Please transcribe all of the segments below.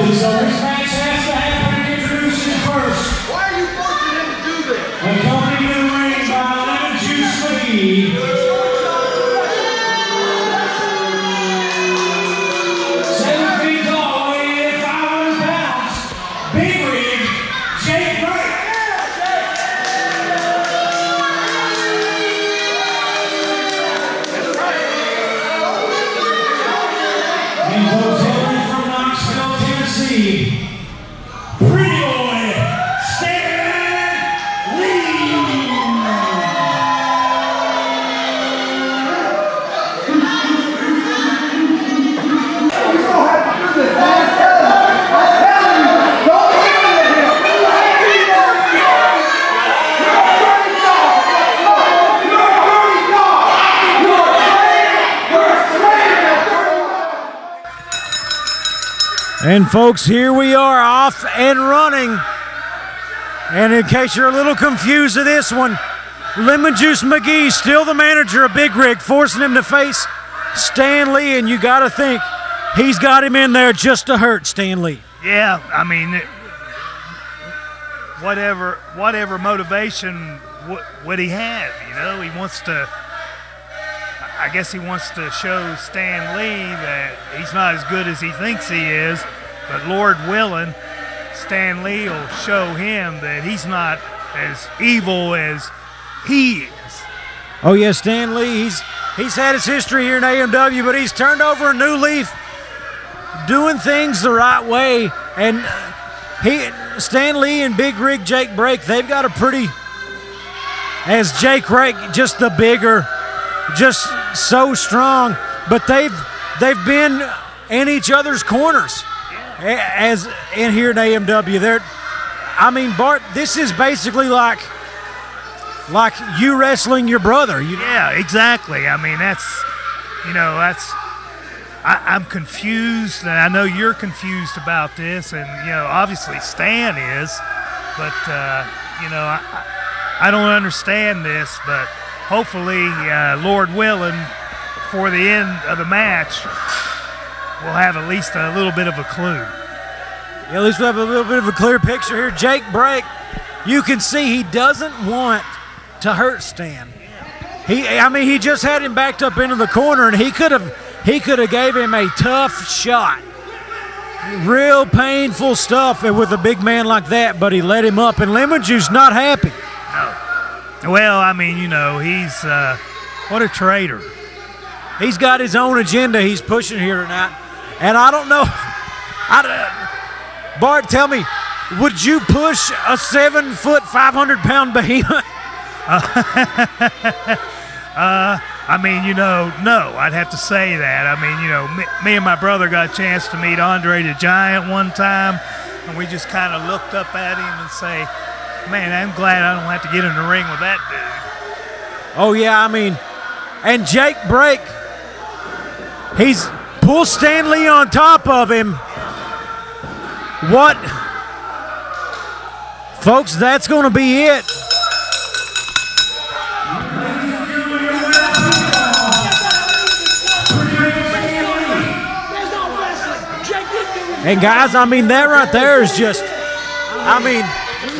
So this match has to happen and introduce him first. Why are you forcing him to do this? Accompanied in the ring by Lemonjuice McGee. 7 feet tall, weighing in 500 pounds. Big rig, Jake Break. And Hotel from Knoxville, Tennessee. Pretty boy, Stan Lee. And folks, here we are off and running. And in case you're a little confused of this one, Lemonjuice McGee, still the manager of Big Rig, forcing him to face Stan Lee, and you got to think he's got him in there just to hurt Stan Lee. Yeah, I mean, whatever motivation would he have? You know, he wants to. I guess he wants to show Stan Lee that he's not as good as he thinks he is, but Lord willing, Stan Lee will show him that he's not as evil as he is. Oh yeah, Stan Lee, he's had his history here in AMW, but he's turned over a new leaf, doing things the right way. And Stan Lee and Big Rig Jake Break, they've got a pretty, as Jake Break, just the bigger, just so strong, but they've been in each other's corners as in here in AMW. I mean, Bart, this is basically like you wrestling your brother. Yeah, exactly. I mean, I'm confused, and I know you're confused about this, and obviously Stan is, but I don't understand this, but hopefully, Lord willing, for the end of the match, we'll have at least a little bit of a clue. Yeah, at least we'll have a little bit of a clear picture here. Jake Break, you can see he doesn't want to hurt Stan. He just had him backed up into the corner, and he could have gave him a tough shot. Real painful stuff with a big man like that, but he let him up, and Lemonjuice not happy. No. Well, I mean, he's what a traitor. He's got his own agenda he's pushing here tonight. And I don't know. Bart, tell me, would you push a 7-foot, 500-pound behemoth? I mean, no, I'd have to say that. I mean, me and my brother got a chance to meet Andre the Giant one time, and we just kind of looked up at him and say, man, I'm glad I don't have to get in the ring with that dude. Oh, yeah, I mean, and Jake Break, he's pulled Stan Lee on top of him. What? Folks, that's going to be it. And guys, I mean, that right there is just,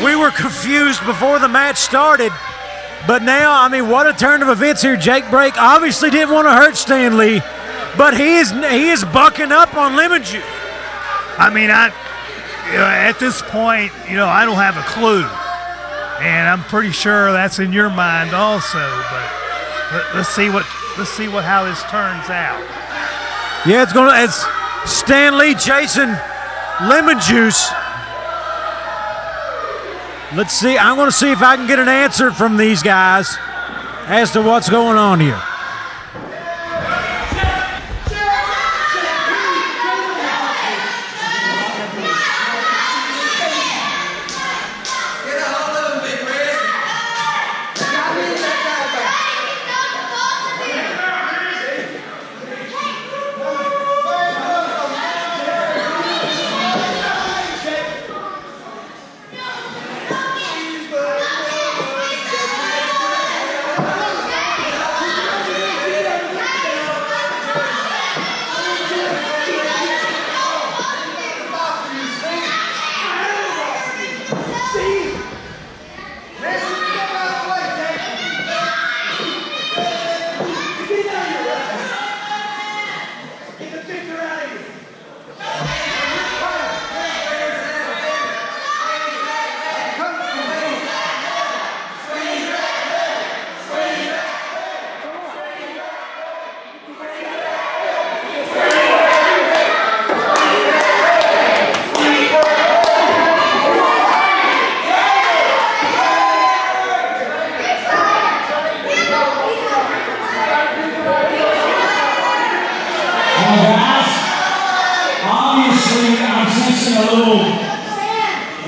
we were confused before the match started, but now, what a turn of events here. Jake Break obviously didn't want to hurt Stan Lee, but he is bucking up on Lemonjuice. I mean, at this point, I don't have a clue, and I'm pretty sure that's in your mind also. But let's see how this turns out. Yeah, it's Stan Lee chasing Lemonjuice. Let's see. I'm going to see if I can get an answer from these guys as to what's going on here.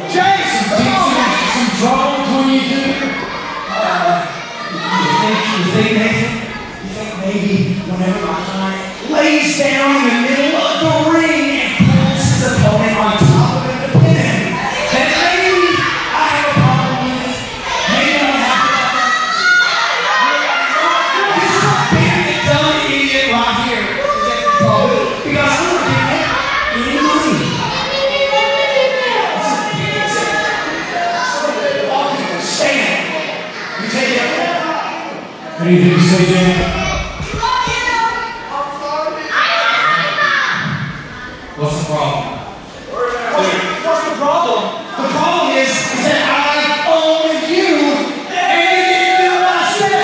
Jason, some trouble between you two? You think maybe whenever my client lays down in the middle of the ring and pulls his opponent on top of him to pin him, that maybe I have a problem with it. Maybe I don't have this is a big dumb idiot right here. Because I'm going to get that in the ring. What do you think you say, Dan? What's the problem? What's the problem? The problem is that I own you and you didn't do what I said.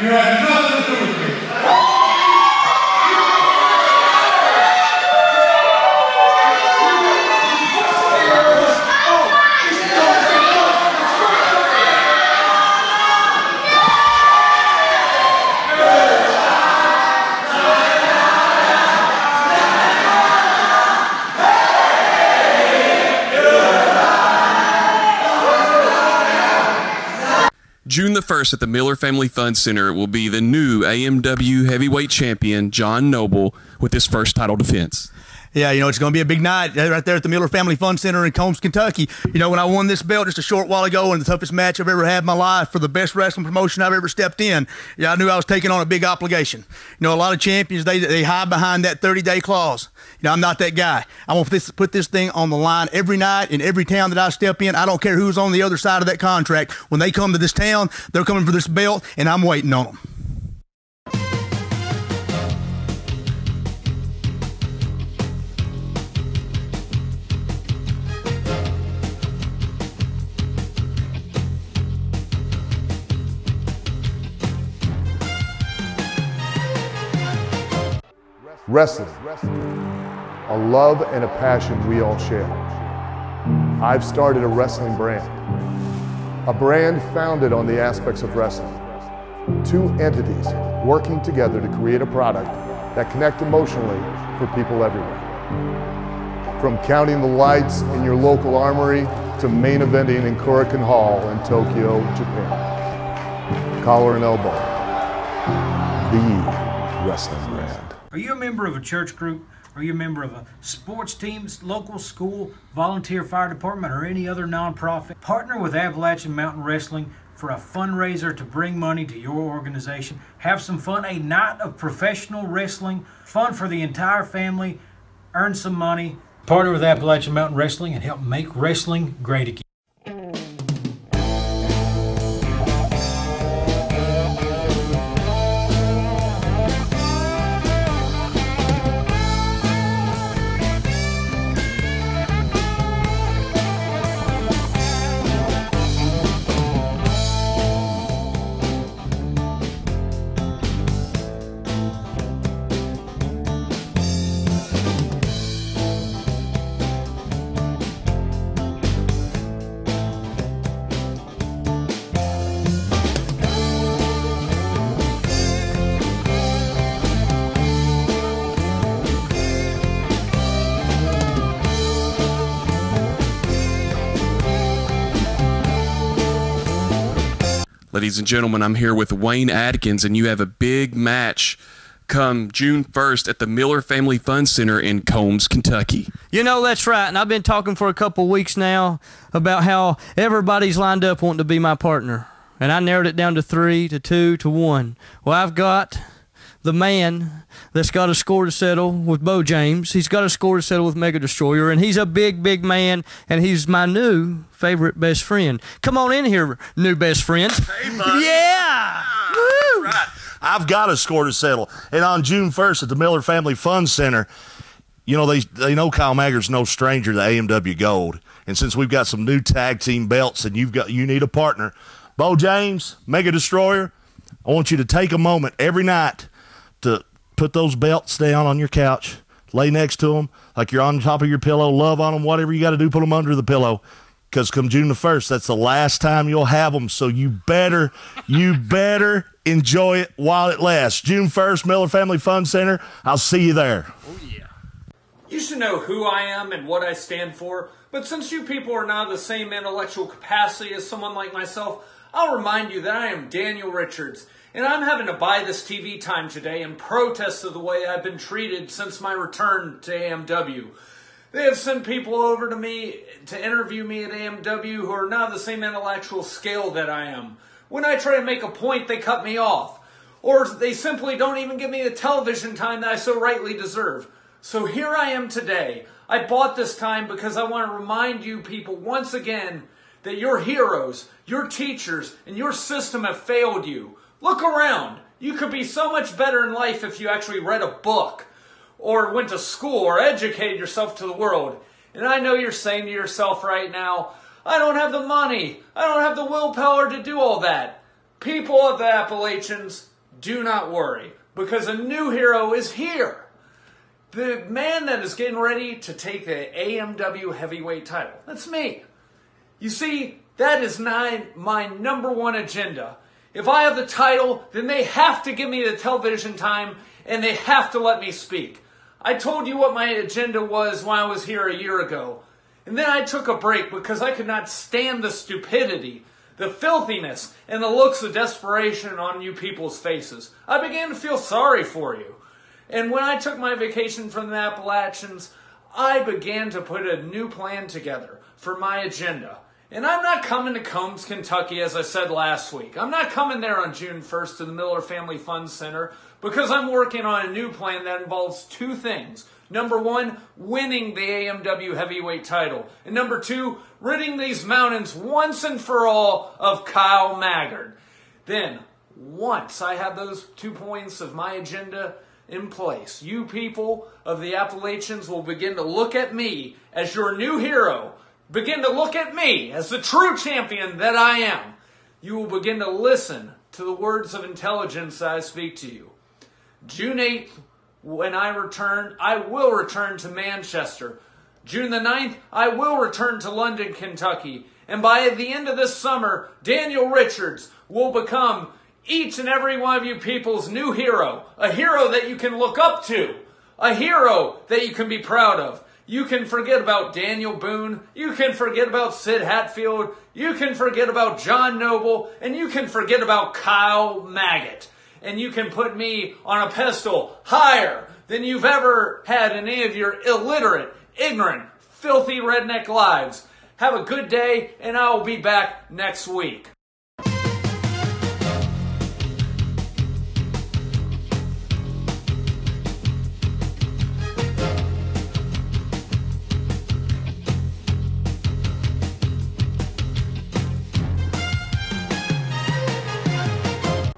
You had nothing to do with me. June the 1st at the Miller Family Fun Center will be the new AMW heavyweight champion, John Noble, with his first title defense. Yeah, you know, it's going to be a big night right there at the Miller Family Fun Center in Combs, Kentucky. You know, when I won this belt just a short while ago in the toughest match I've ever had in my life for the best wrestling promotion I've ever stepped in, yeah, I knew I was taking on a big obligation. You know, a lot of champions, they hide behind that 30-day clause. You know, I'm not that guy. I want to put this thing on the line every night in every town that I step in. I don't care who's on the other side of that contract. When they come to this town, they're coming for this belt, and I'm waiting on them. Wrestling, a love and a passion we all share. I've started a wrestling brand, a brand founded on the aspects of wrestling. Two entities working together to create a product that connect emotionally for people everywhere. From counting the lights in your local armory to main eventing in Korakuen Hall in Tokyo, Japan. Collar and elbow, the wrestling brand. Are you a member of a church group? Are you a member of a sports team, local school, volunteer fire department, or any other nonprofit? Partner with Appalachian Mountain Wrestling for a fundraiser to bring money to your organization. Have some fun, a night of professional wrestling, fun for the entire family, earn some money. Partner with Appalachian Mountain Wrestling and help make wrestling great again. Ladies and gentlemen, I'm here with Wayne Adkins, and you have a big match come June 1st at the Miller Family Fun Center in Combs, Kentucky. You know, that's right, and I've been talking for a couple weeks now about how everybody's lined up wanting to be my partner, and I narrowed it down to 3 to 2 to 1. Well, I've got the man that's got a score to settle with Beau James. He's got a score to settle with Mega Destroyer, and he's a big, big man, and he's my new favorite best friend. Come on in here, new best friend. Hey, buddy. Yeah! Woo! Right. I've got a score to settle. And on June 1st at the Miller Family Fun Center, you know, they know Kyle Maggar's no stranger to AMW Gold. And since we've got some new tag team belts and you need a partner, Beau James, Mega Destroyer, I want you to take a moment every night to put those belts down on your couch, lay next to them like you're on top of your pillow, love on them, whatever you got to do, put them under the pillow. Because come June the 1st, that's the last time you'll have them. So you better enjoy it while it lasts. June 1st, Miller Family Fun Center. I'll see you there. Oh, yeah. You should know who I am and what I stand for. But since you people are not of the same intellectual capacity as someone like myself, I'll remind you that I am Daniel Richards. And I'm having to buy this TV time today in protest of the way I've been treated since my return to AMW. They have sent people over to me to interview me at AMW who are not the same intellectual scale that I am. When I try to make a point, they cut me off. Or they simply don't even give me the television time that I so rightly deserve. So here I am today. I bought this time because I want to remind you people once again that your heroes, your teachers, and your system have failed you. Look around. You could be so much better in life if you actually read a book, or went to school, or educated yourself to the world. And I know you're saying to yourself right now, I don't have the money. I don't have the willpower to do all that. People of the Appalachians, do not worry, because a new hero is here. The man that is getting ready to take the AMW heavyweight title. That's me. You see, that is not my number one agenda. If I have the title, then they have to give me the television time and they have to let me speak. I told you what my agenda was when I was here a year ago. And then I took a break because I could not stand the stupidity, the filthiness, and the looks of desperation on you people's faces. I began to feel sorry for you. And when I took my vacation from the Appalachians, I began to put a new plan together for my agenda. And I'm not coming to Combs, Kentucky, as I said last week. I'm not coming there on June 1st to the Miller Family Fun Center because I'm working on a new plan that involves two things. Number one, winning the AMW heavyweight title. And number two, ridding these mountains once and for all of Kyle Maggard. Then, once I have those 2 points of my agenda in place, you people of the Appalachians will begin to look at me as your new hero. Begin to look at me as the true champion that I am. You will begin to listen to the words of intelligence that I speak to you. June 8th, when I return, I will return to Manchester. June the 9th, I will return to London, Kentucky. And by the end of this summer, Daniel Richards will become each and every one of you people's new hero. A hero that you can look up to. A hero that you can be proud of. You can forget about Daniel Boone. You can forget about Sid Hatfield. You can forget about John Noble. And you can forget about Kyle Maggard. And you can put me on a pedestal higher than you've ever had in any of your illiterate, ignorant, filthy redneck lives. Have a good day, and I will be back next week.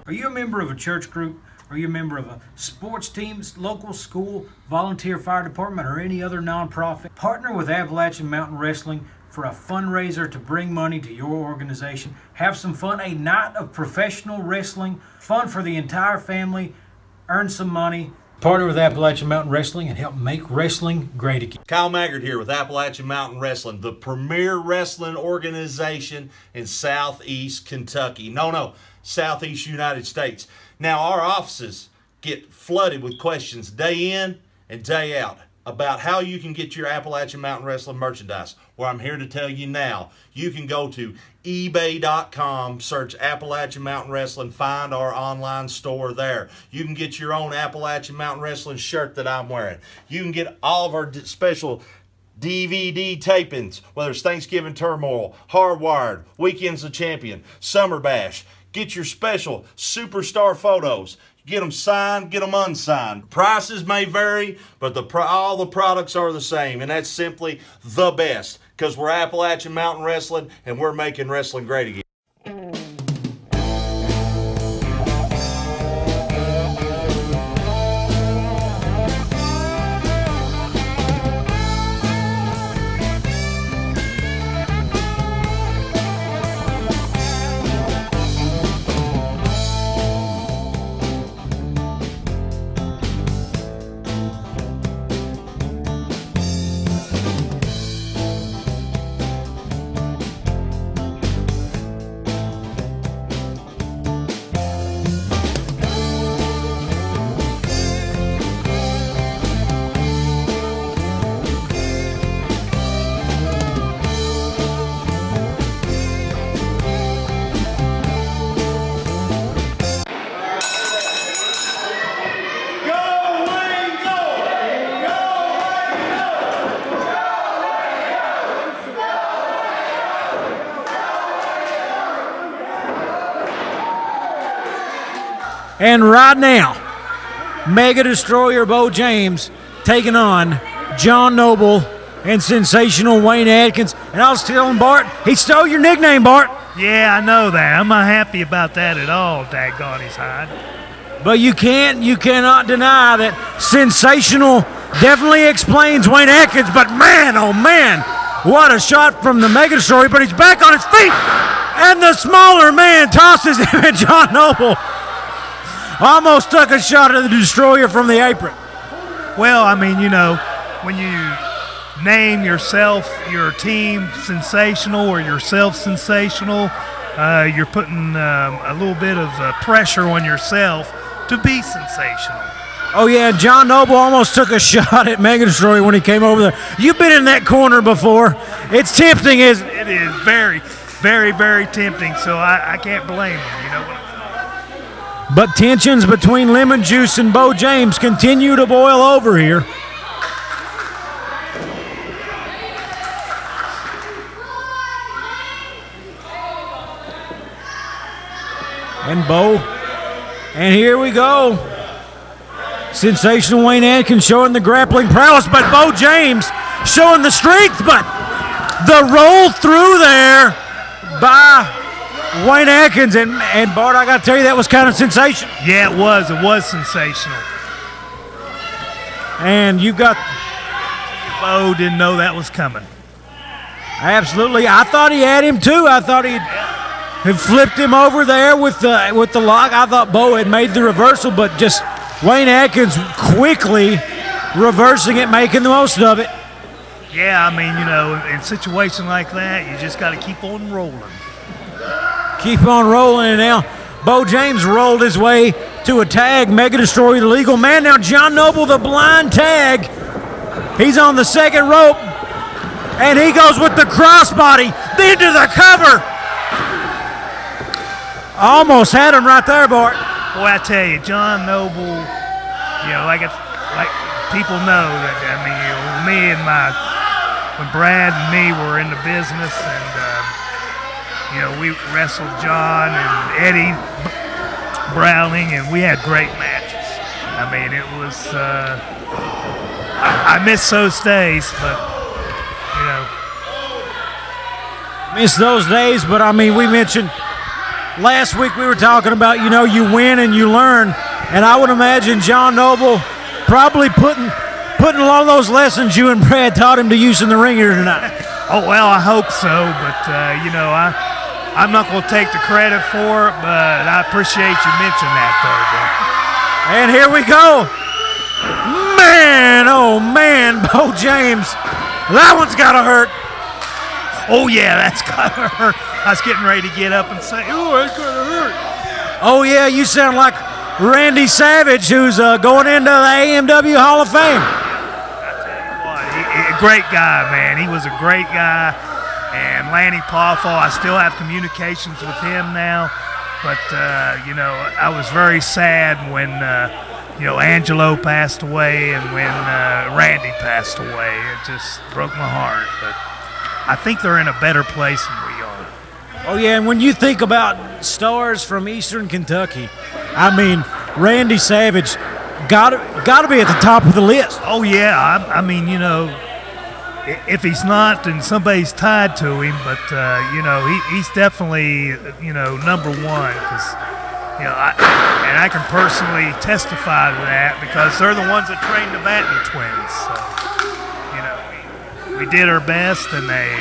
Are you a member of a church group? Are you a member of a sports team, local school, volunteer fire department, or any other nonprofit? Partner with Appalachian Mountain Wrestling for a fundraiser to bring money to your organization. Have some fun, a night of professional wrestling, fun for the entire family, earn some money. Partner with Appalachian Mountain Wrestling and help make wrestling great again. Kyle Maggard here with Appalachian Mountain Wrestling, the premier wrestling organization in Southeast Kentucky. No, Southeast United States. Now, our offices get flooded with questions day in and day out about how you can get your Appalachian Mountain Wrestling merchandise. Well, I'm here to tell you now, you can go to ebay.com, search Appalachian Mountain Wrestling, find our online store there. You can get your own Appalachian Mountain Wrestling shirt that I'm wearing. You can get all of our special DVD tapings, whether it's Thanksgiving Turmoil, Hardwired, Weekends of Champion, Summer Bash. Get your special superstar photos. Get them signed, get them unsigned. Prices may vary, but all the products are the same, and that's simply the best because we're Appalachian Mountain Wrestling, and we're making wrestling great again. And right now, Mega Destroyer Beau James taking on John Noble and sensational Wayne Adkins. And I was telling Bart, he stole your nickname, Bart. Yeah, I know that. I'm not happy about that at all, daggone his hide. But you cannot deny that sensational definitely explains Wayne Adkins. But man, oh man, what a shot from the Mega Destroyer. But he's back on his feet. And the smaller man tosses him, and John Noble almost took a shot at the Destroyer from the apron. Well, I mean, you know, when you name yourself, your team sensational or yourself sensational, you're putting a little bit of pressure on yourself to be sensational. Oh, yeah, John Noble almost took a shot at Mega Destroyer when he came over there. You've been in that corner before. It's tempting, isn't it? It is very, very, very tempting, so I can't blame him, you know. But tensions between Lemonjuice and Beau James continue to boil over here. And Beau, and here we go. Sensational Wayne Adkins showing the grappling prowess, but Beau James showing the strength, but the roll through there by Wayne Adkins, and Bart, I got to tell you, that was kind of sensational. Yeah, it was. It was sensational. And you got... Beau didn't know that was coming. Absolutely. I thought he had him, too. I thought he had flipped him over there with the lock. I thought Beau had made the reversal, but just Wayne Adkins quickly reversing it, making the most of it. Yeah, I mean, you know, in situations like that, you just got to keep on rolling. Keep on rolling, and now Beau James rolled his way to a tag. Mega Destroyer, the legal man. Now John Noble, the blind tag. He's on the second rope, and he goes with the crossbody into the cover. Almost had him right there, Bart. Boy, I tell you, John Noble, you know, like people know that, I mean, you know, me and when Brad and me were in the business, and you know, we wrestled John and Eddie Browning, and we had great matches. I mean, it was, I miss those days, but, you know. Miss those days, but I mean, we mentioned last week we were talking about, you know, you win and you learn, and I would imagine John Noble probably putting a lot of those lessons you and Brad taught him to use in the ring here tonight. Oh, well, I hope so, but, you know, I'm not going to take the credit for it, but I appreciate you mentioning that, though, bro. And here we go. Man, oh, man, Beau James. That one's got to hurt. Oh, yeah, that's got to hurt. I was getting ready to get up and say, oh, that's going to hurt. Oh, yeah, you sound like Randy Savage, who's going into the AMW Hall of Fame. I tell you what, a great guy, man. He was a great guy. And Lanny Poffo, I still have communications with him now. But, you know, I was very sad when, you know, Angelo passed away and when Randy passed away. It just broke my heart. But I think they're in a better place than we are. Oh, yeah, and when you think about stars from Eastern Kentucky, I mean, Randy Savage got to be at the top of the list. Oh, yeah. I mean, you know, if he's not, then somebody's tied to him. But, you know, he's definitely, you know, number one. Because, you know, I can personally testify to that because they're the ones that trained the Batten twins. So, you know, we did our best, and they,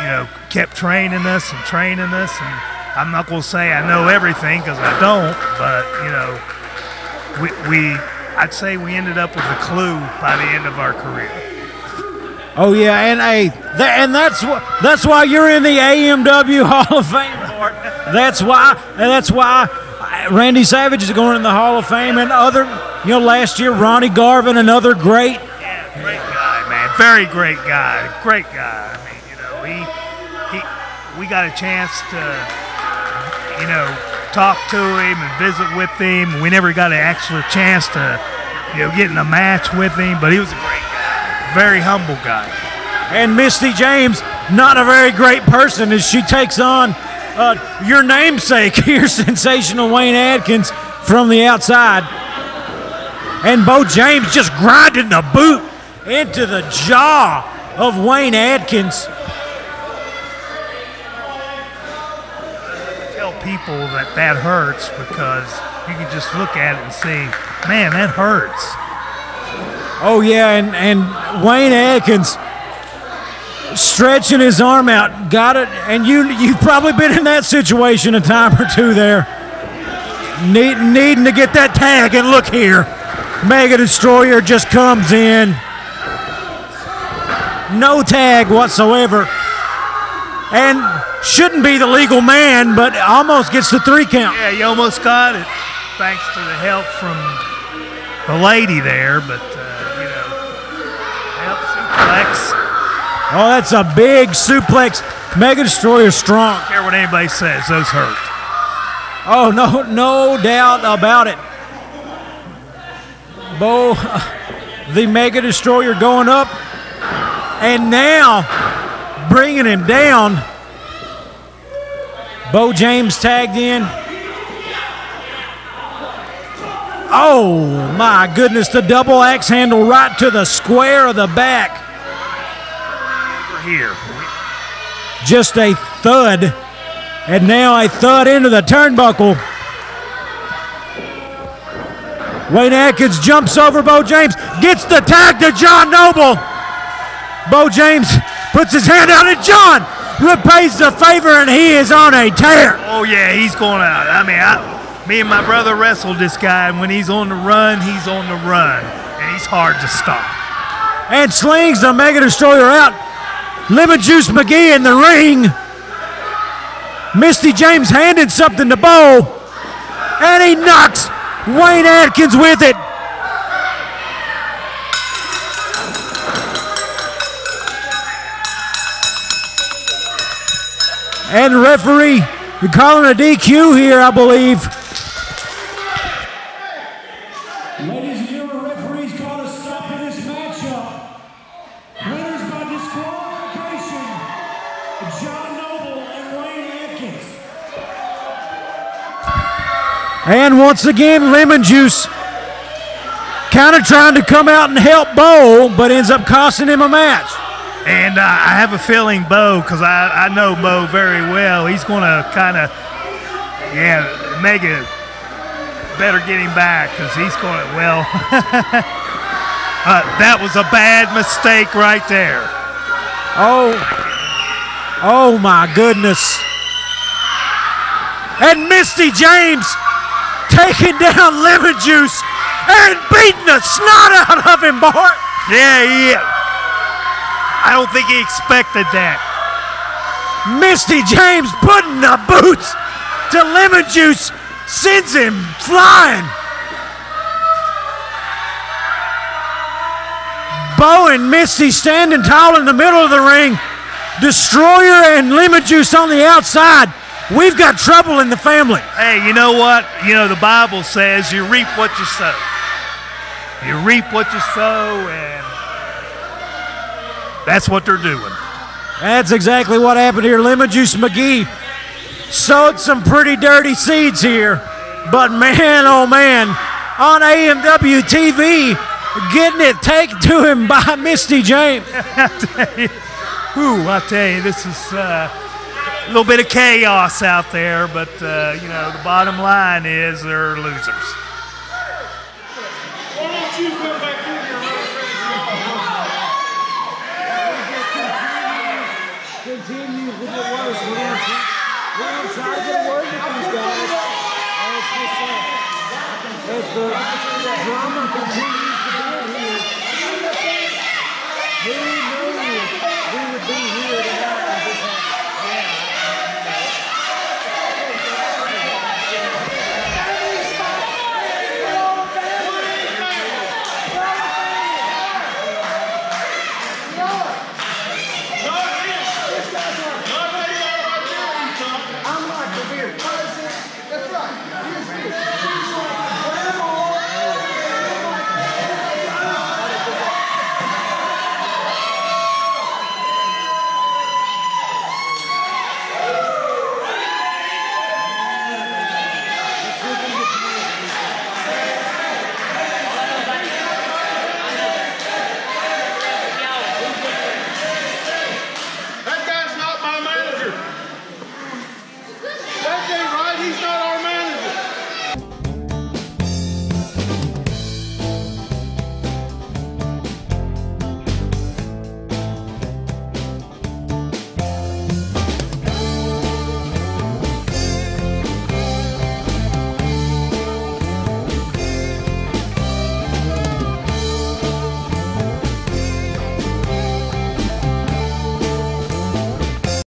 you know, kept training us. And I'm not going to say I know everything because I don't. But, you know, I'd say we ended up with a clue by the end of our career. Oh yeah, and that's why you're in the AMW Hall of Fame, Bart. That's why Randy Savage is going in the Hall of Fame, and other, you know, last year Ronnie Garvin, another great. Yeah, great guy, man, very great guy, great guy. I mean, you know, we got a chance to, you know, talk to him and visit with him. We never got an actual chance to, you know, get in a match with him, but he was a great guy. Very humble guy. And Misty James, not a very great person as she takes on your namesake here, sensational Wayne Adkins from the outside. And Beau James just grinding the boot into the jaw of Wayne Adkins. Tell people that hurts because you can just look at it and see, man, that hurts. Oh, yeah, and Wayne Adkins stretching his arm out, got it, and you've probably been in that situation a time or two there. Needing to get that tag, and look here. Mega Destroyer just comes in. No tag whatsoever. And shouldn't be the legal man, but almost gets the 3 count. Yeah, you almost got it, thanks to the help from the lady there, but, help suplex. Oh, that's a big suplex. Mega Destroyer strong. I don't care what anybody says, those hurt. Oh, no doubt about it. Beau, the Mega Destroyer going up. And now bringing him down. Beau James tagged in. Oh, my goodness. The double axe handle right to the square of the back. Here. Just a thud, and now a thud into the turnbuckle. Wayne Adkins jumps over Beau James, gets the tag to John Noble. Beau James puts his hand out, and John repays the favor, and he is on a tear. Oh, yeah, he's going out. I mean, me and my brother wrestled this guy, and when he's on the run, he's on the run, and he's hard to stop. And slings the Mega Destroyer out. Lemonjuice McGee in the ring. Misty James handed something to Beau, and he knocks Wayne Adkins with it. And the referee, you're calling a DQ here, I believe. Ladies and gentlemen, referees call a stop in this matchup. Winners by disqualification, John Noble and Wayne Adkins. And once again, Lemonjuice kind of trying to come out and help Beau, but ends up costing him a match. And I have a feeling Beau, because I know Beau very well, he's going to kind of, Mega better get him back, because he's going to, that was a bad mistake right there. Oh my goodness. And Misty James taking down Lemonjuice and beating the snot out of him, Bart. Yeah. I don't think he expected that. Misty James putting the boots to Lemonjuice, sends him flying. Beau and Misty standing tall in the middle of the ring. Destroyer and Lemonjuice on the outside. We've got trouble in the family. Hey, you know what? You know, the Bible says you reap what you sow. You reap what you sow, and that's what they're doing. That's exactly what happened here. Lemonjuice McGee sowed some pretty dirty seeds here. But man, oh man, on AMW-TV, getting it taken to him by Misty James. I tell you, this is a little bit of chaos out there, but, the bottom line is they're losers. Why don't you come back in here? Continues to get worse. We're going to try to get word with these guys. As the drama continues.